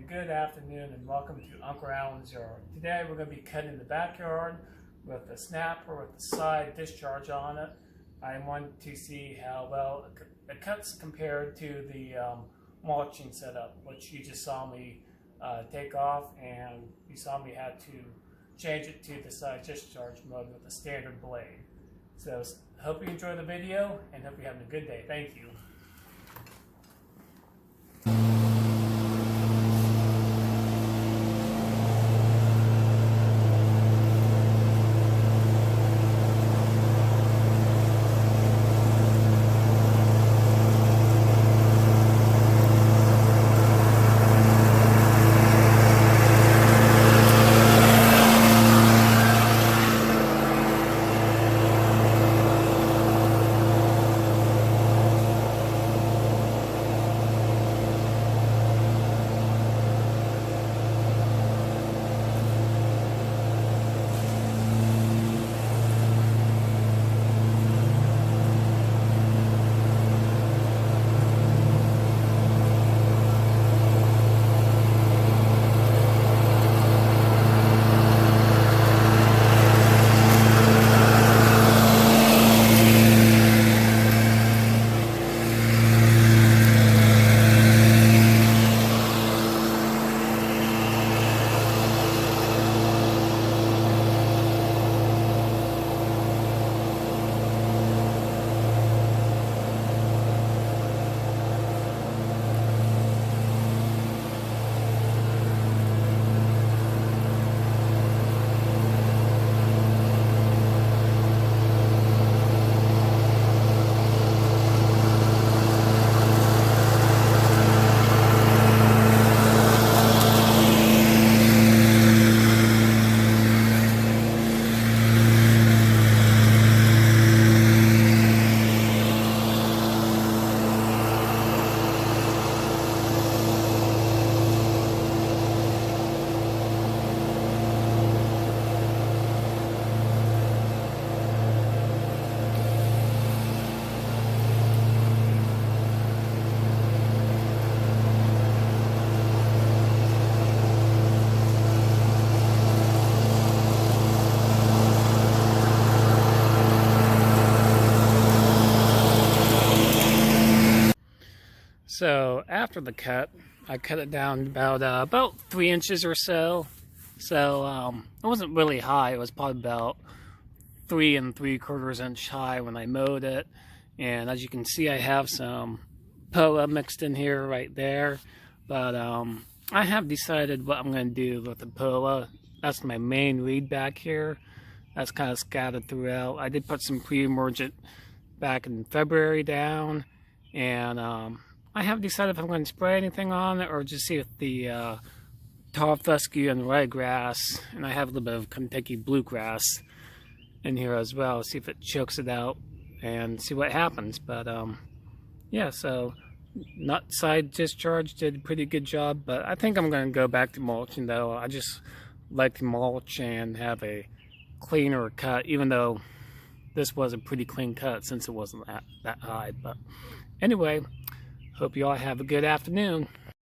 good afternoon, and welcome to Uncle Alan's Yard. Today we're going to be cutting the backyard with a snapper with the side discharge on it. I want to see how well it cuts compared to the mulching setup, which you just saw me take off, and you saw me have to change it to the side discharge mode with a standard blade. So hope you enjoy the video and hope you're having a good day. Thank you. So after the cut, I cut it down about 3 inches or so. So it wasn't really high. It was probably about 3 3/4 inch high when I mowed it. And as you can see, I have some POA mixed in here right there. But I have decided what I'm going to do with the POA. That's my main weed back here. That's kind of scattered throughout. I did put some pre-emergent back in February down. And I haven't decided if I'm going to spray anything on it or just see if the tall fescue and ryegrass, and I have a little bit of Kentucky bluegrass in here as well, see if it chokes it out and see what happens. But yeah, so nut side discharge did a pretty good job, but I think I'm going to go back to mulching though. I just like to mulch and have a cleaner cut, even though this was a pretty clean cut since it wasn't that high. But anyway, hope you all have a good afternoon.